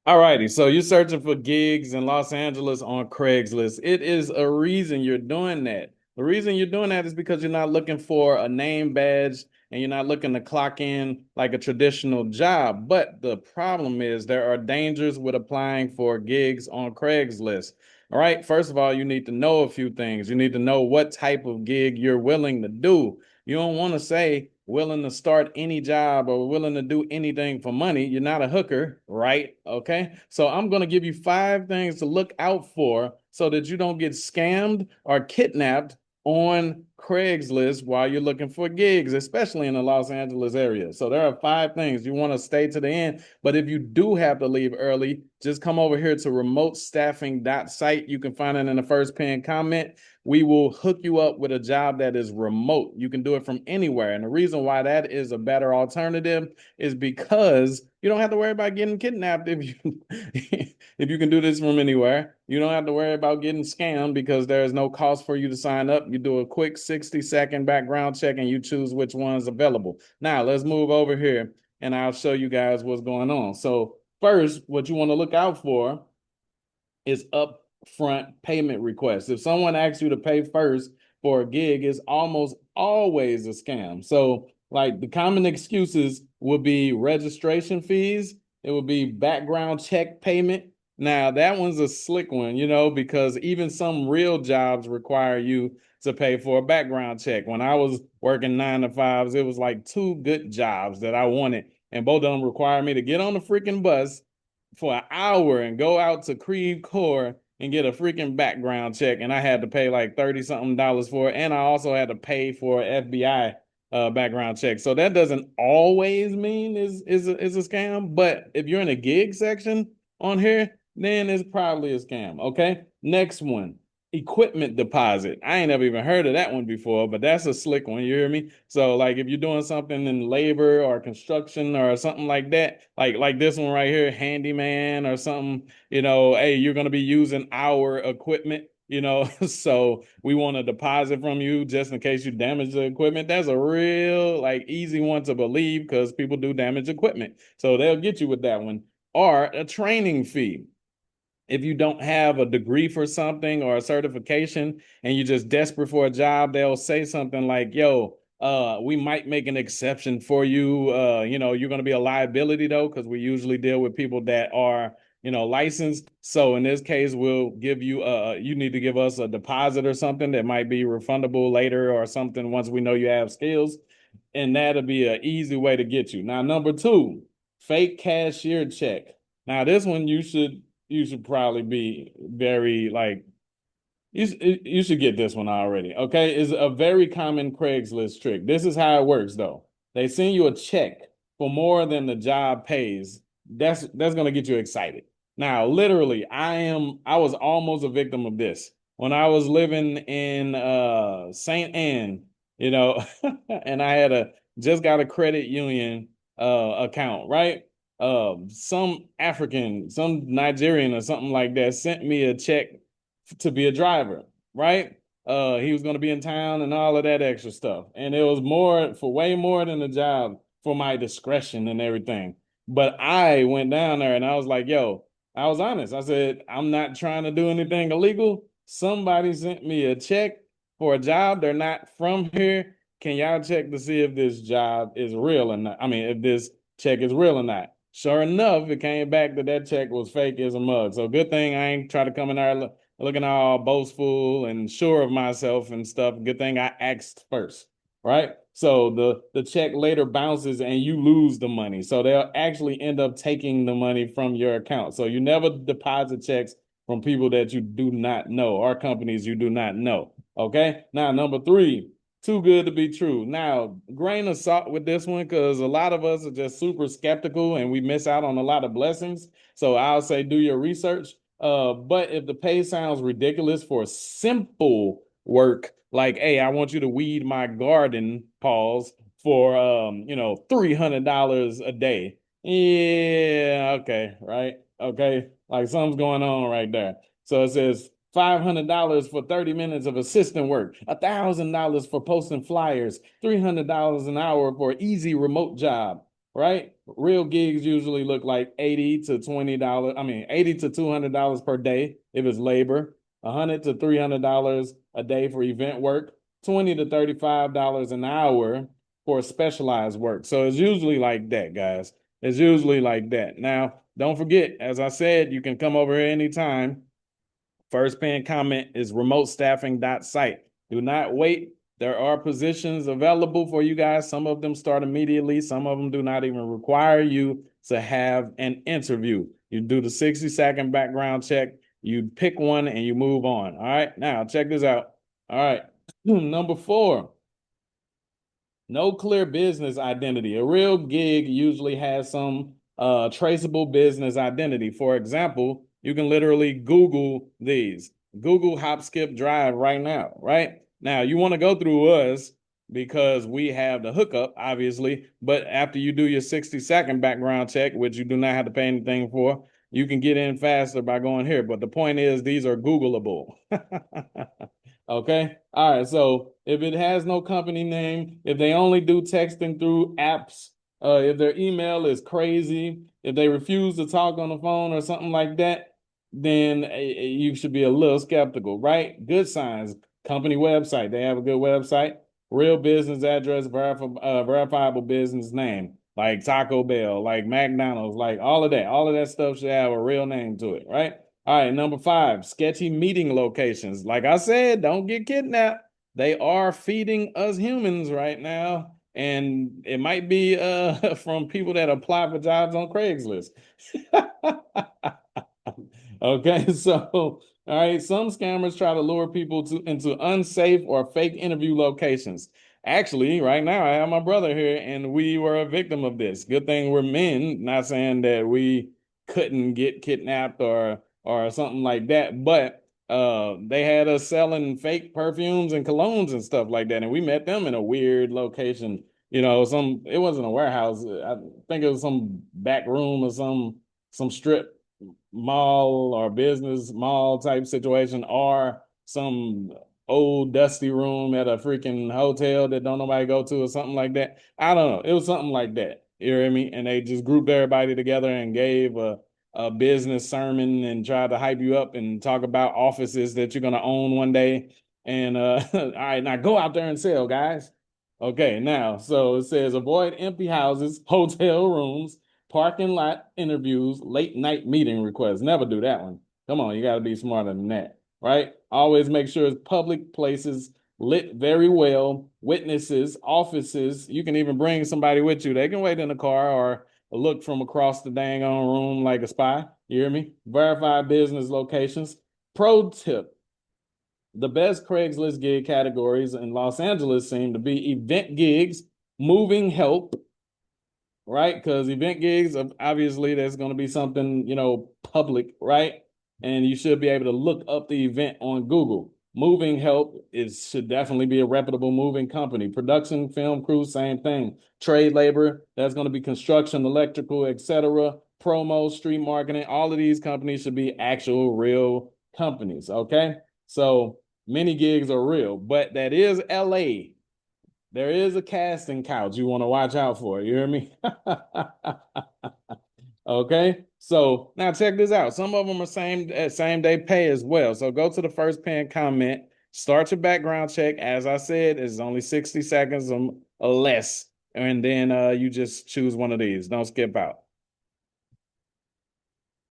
All righty, so you're searching for gigs in Los Angeles on Craigslist. It is a reason you're doing that. The reason you're doing that is because you're not looking for a name badge and you're not looking to clock in like a traditional job. But the problem is there are dangers with applying for gigs on Craigslist. All right, first of all, you need to know a few things. You need to know what type of gig you're willing to do. You don't want to say willing to start any job or willing to do anything for money. You're not a hooker, right? Okay. So I'm going to give you five things to look out for so that you don't get scammed or kidnapped on Craigslist while you're looking for gigs, especially in the Los Angeles area. So there are five things you want to stay to the end. But if you do have to leave early, just come over here to remotestaffing.site. You can find it in the first pinned comment. We will hook you up with a job that is remote. You can do it from anywhere. And the reason why that is a better alternative is because you don't have to worry about getting kidnapped if you if you can do this from anywhere. You don't have to worry about getting scammed because there is no cost for you to sign up. You do a quick 60-second background check and you choose which one's available. Now, let's move over here and I'll show you guys what's going on. So, first, what you want to look out for is upfront payment requests. If someone asks you to pay first for a gig, it's almost always a scam. So, like the common excuses would be registration fees, it would be background check payment. Now, that one's a slick one, because even some real jobs require you to pay for a background check. When I was working 9 to 5s, it was like two good jobs that I wanted, and both of them required me to get on the freaking bus for an hour and go out to Creve Coeur and get a freaking background check. And I had to pay like 30 something dollars for it. And I also had to pay for FBI background check. So that doesn't always mean is a scam. But if you're in a gig section on here, then it's probably a scam. Okay. Next one, equipment deposit. I ain't never even heard of that one before, but that's a slick one. You hear me? So like if you're doing something in labor or construction or something like that, like this one right here, handyman or something, hey, you're going to be using our equipment. So we want a deposit from you just in case you damage the equipment. That's a real like easy one to believe because people do damage equipment. So they'll get you with that one. Or a training fee if you don't have a degree for something or a certification and you're just desperate for a job, they'll say something like, yo, we might make an exception for you. You're going to be a liability though, because we usually deal with people that are, licensed. So in this case, we'll give you, you need to give us a deposit or something that might be refundable later or something once we know you have skills. And that'll be an easy way to get you. Now, number two, fake cashier check. Now, this one you should probably be very like you should get this one already. Okay, it's a very common Craigslist trick. This is how it works though. They send you a check for more than the job pays. That's gonna get you excited. Now, literally, I was almost a victim of this when I was living in St. Anne, and I had a just got a credit union account, right? Some African, some Nigerian or something like that sent me a check to be a driver, right? He was going to be in town and all of that extra stuff. And it was more for way more than a job for my discretion and everything. But I went down there and I was like, yo, I was honest. I said, I'm not trying to do anything illegal. Somebody sent me a check for a job. They're not from here. Can y'all check to see if this job is real or not? I mean, if this check is real or not. Sure enough, it came back that check was fake as a mug. So good thing I ain't try to come in there looking all boastful and sure of myself and stuff. Good thing I asked first, right? So the check later bounces and you lose the money. So they'll actually end up taking the money from your account. So you never deposit checks from people that you do not know or companies you do not know. Okay. Now, number three, too good to be true. Now, grain of salt with this one because a lot of us are just super skeptical and we miss out on a lot of blessings. So I'll say do your research. But if the pay sounds ridiculous for simple work, like, hey, I want you to weed my garden, pause, for $300 a day. Yeah, okay, right? Okay, like something's going on right there. So it says $500 for 30 minutes of assistant work, $1,000 for posting flyers, $300 an hour for easy remote job. right? Real gigs usually look like $80 to $20. I mean, $80 to $200 per day if it's labor, $100 to $300 a day for event work, $20 to $35 an hour for specialized work. So it's usually like that, guys. It's usually like that. Now, don't forget, as I said, you can come over here anytime. First pin comment is remote staffing.site. Do not wait. There are positions available for you guys. Some of them start immediately. Some of them do not even require you to have an interview. You do the 60-second background check, you pick one, and you move on. All right. Now, check this out. All right. Number 4, no clear business identity. A real gig usually has some traceable business identity. For example, you can literally Google these. Google Hop Skip Drive right now, right? Now you want to go through us because we have the hookup, obviously, but after you do your 60-second background check, which you do not have to pay anything for, you can get in faster by going here. But the point is, these are Googleable. Okay. All right. So if it has no company name, if they only do texting through apps, if their email is crazy, if they refuse to talk on the phone or something like that, then you should be a little skeptical, right? Good signs. Company website. They have a good website. Real business address, verifiable business name, like Taco Bell, like McDonald's, like all of that. All of that stuff should have a real name to it, right? All right, number 5, sketchy meeting locations. Like I said, don't get kidnapped. They are feeding us humans right now, and it might be from people that apply for jobs on Craigslist. Okay, so all right, some scammers try to lure people into unsafe or fake interview locations. Actually, right now I have my brother here, and we were a victim of this. Good thing we're men, not saying that we couldn't get kidnapped or something like that, but they had us selling fake perfumes and colognes and stuff like that, and we met them in a weird location. You know, it wasn't a warehouse. I think it was some back room or some strip mall or business mall type situation, or some old dusty room at a freaking hotel that don't nobody go to or something like that. I don't know. It was something like that. You hear me? And they just grouped everybody together and gave a business sermon and tried to hype you up and talk about offices that you're gonna own one day. And all right, now go out there and sell, guys. Okay, now so it says avoid empty houses, hotel rooms, parking lot interviews, late night meeting requests. Never do that one. Come on, you got to be smarter than that, right? Always make sure it's public places, lit very well, witnesses, offices. You can even bring somebody with you. They can wait in the car or look from across the dang on room like a spy. You hear me? Verify business locations. Pro tip: the best Craigslist gig categories in Los Angeles seem to be event gigs, moving help, right? Because event gigs, obviously, there's going to be something, public, right? And you should be able to look up the event on Google. Moving help should definitely be a reputable moving company. Production, film crew, same thing. Trade labor, that's going to be construction, electrical, etc. Promo, street marketing, all of these companies should be actual real companies. Okay. So many gigs are real, but that is LA. There is a casting couch you want to watch out for. You hear me? Okay. So now check this out. Some of them are same day pay as well. So go to the first pin comment, start your background check. As I said, it's only 60 seconds or less. And then you just choose one of these. Don't skip out.